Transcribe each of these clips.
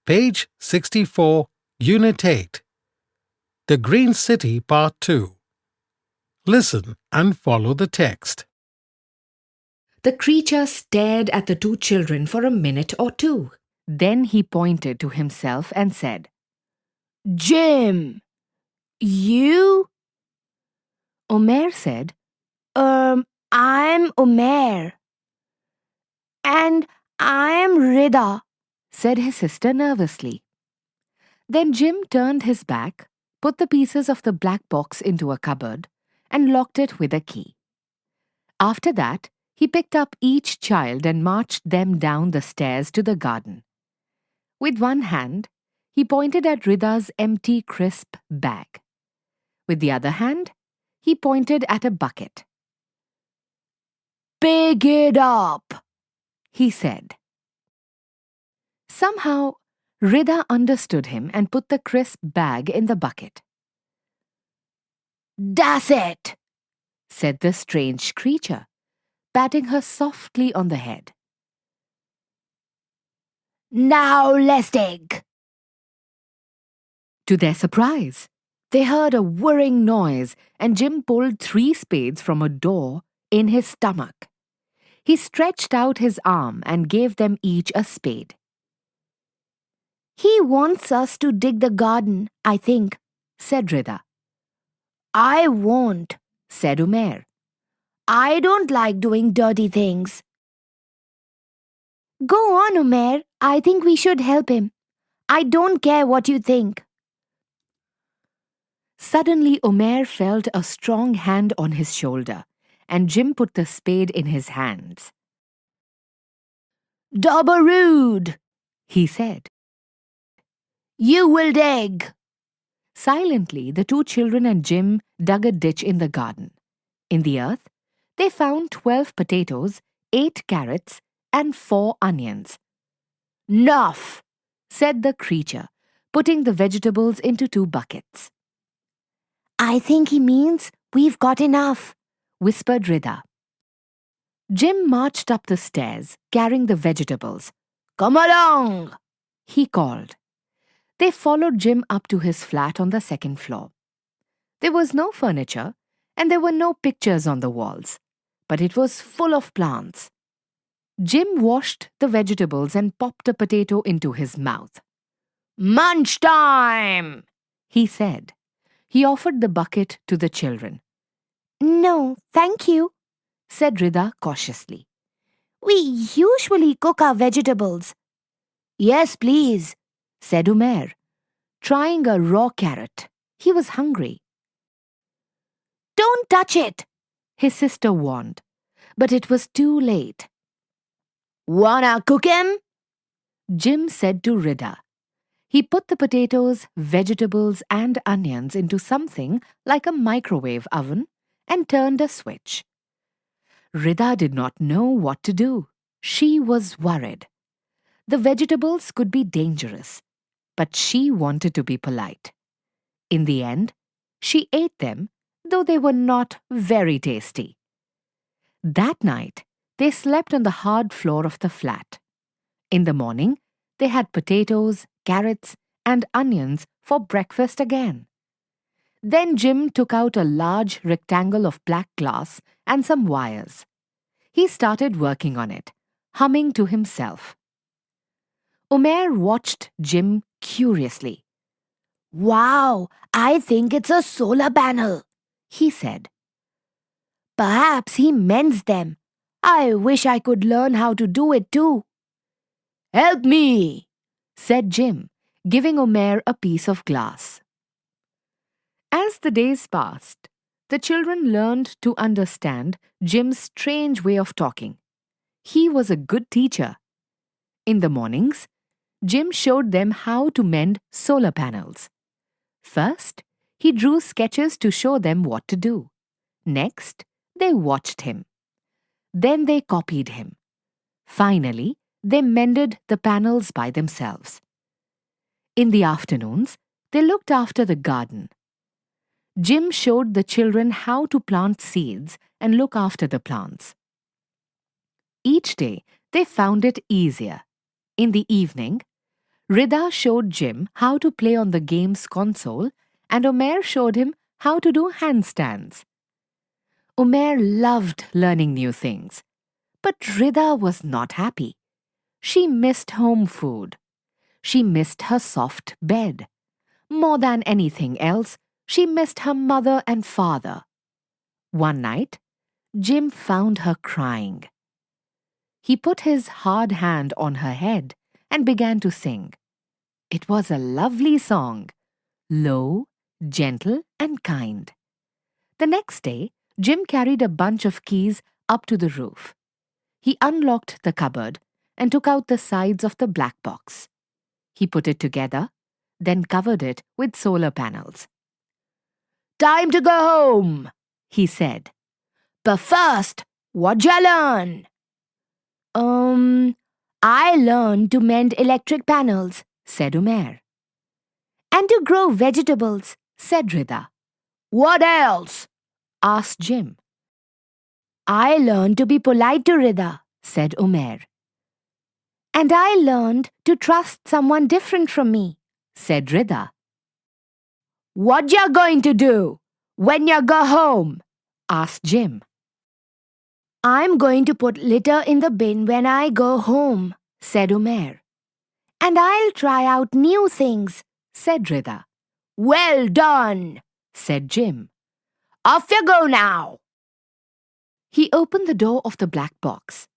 Page 64, Unit 8. The Green City, Part 2. Listen and follow the text. The creature stared at the two children for a minute or two. Then he pointed to himself and said, "Jim, you?" Omer said, I'm Omer. "And I'm Rida," said his sister nervously. Then Jim turned his back, put the pieces of the black box into a cupboard, and locked it with a key. After that, he picked up each child and marched them down the stairs to the garden. With one hand, he pointed at Rida's empty, crisp bag. With the other hand, he pointed at a bucket. "Pick it up," he said. Somehow, Rida understood him and put the crisp bag in the bucket. "That's it," said the strange creature, patting her softly on the head. "Now let's dig." To their surprise, they heard a whirring noise and Jim pulled 3 spades from a door in his stomach. He stretched out his arm and gave them each a spade. "He wants us to dig the garden, I think," said Rida. "I won't," said Umair. "I don't like doing dirty things." "Go on, Umair. I think we should help him. I don't care what you think." Suddenly, Umair felt a strong hand on his shoulder, and Jim put the spade in his hands. "Dabarood," he said. "You will dig." Silently, the two children and Jim dug a ditch in the garden. In the earth, they found 12 potatoes, 8 carrots, and 4 onions. "'Nuff," said the creature, putting the vegetables into 2 buckets. "I think he means we've got enough," whispered Rida. Jim marched up the stairs, carrying the vegetables. "Come along," he called. They followed Jim up to his flat on the 2nd floor. There was no furniture, and there were no pictures on the walls, but it was full of plants. Jim washed the vegetables and popped a potato into his mouth. "Munch time," he said. He offered the bucket to the children. "No, thank you," said Rida cautiously. "We usually cook our vegetables." "Yes, please," said Umair, trying a raw carrot. He was hungry. "Don't touch it," his sister warned, but it was too late. "Wanna cook him?" Jim said to Rida. He put the potatoes, vegetables, and onions into something like a microwave oven and turned a switch. Rida did not know what to do. She was worried. The vegetables could be dangerous, but she wanted to be polite. In the end, she ate them, though they were not very tasty. That night, they slept on the hard floor of the flat. In the morning, they had potatoes, carrots, and onions for breakfast again. Then Jim took out a large rectangle of black glass and some wires. He started working on it, humming to himself. Umair watched Jim curiously. "Wow, I think it's a solar panel," he said. "Perhaps he mends them. I wish I could learn how to do it too." "Help me," said Jim, giving Umair a piece of glass. As the days passed, the children learned to understand Jim's strange way of talking. He was a good teacher. In the mornings, Jim showed them how to mend solar panels. First, he drew sketches to show them what to do. Next, they watched him. Then they copied him. Finally, they mended the panels by themselves. In the afternoons, they looked after the garden. Jim showed the children how to plant seeds and look after the plants. Each day, they found it easier. In the evening, Rida showed Jim how to play on the game's console, and Umair showed him how to do handstands. Umair loved learning new things, but Rida was not happy. She missed home food. She missed her soft bed. More than anything else, she missed her mother and father. One night, Jim found her crying. He put his hard hand on her head and began to sing. It was a lovely song, low, gentle, and kind. The next day, Jim carried a bunch of keys up to the roof. He unlocked the cupboard and took out the sides of the black box. He put it together, then covered it with solar panels. "Time to go home," he said. "But first, what'd you learn?" I learned to mend electric panels," said Umair. "And to grow vegetables," said Rida. "What else?" asked Jim. "I learned to be polite to Rida," said Umair. "And I learned to trust someone different from me," said Rida. "What you going to do when you go home?" asked Jim. "I'm going to put litter in the bin when I go home," said Umair. "And I'll try out new things," said Rida. "Well done," said Jim. "Off you go now." He opened the door of the black box.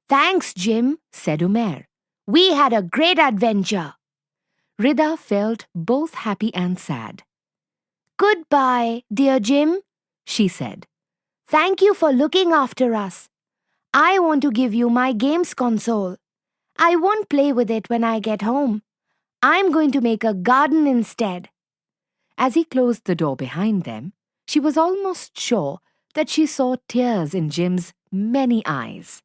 "Thanks, Jim," said Umair. "We had a great adventure." Rida felt both happy and sad. "Goodbye, dear Jim," she said. "Thank you for looking after us. I want to give you my games console. I won't play with it when I get home. I'm going to make a garden instead." As he closed the door behind them, she was almost sure that she saw tears in Jim's many eyes.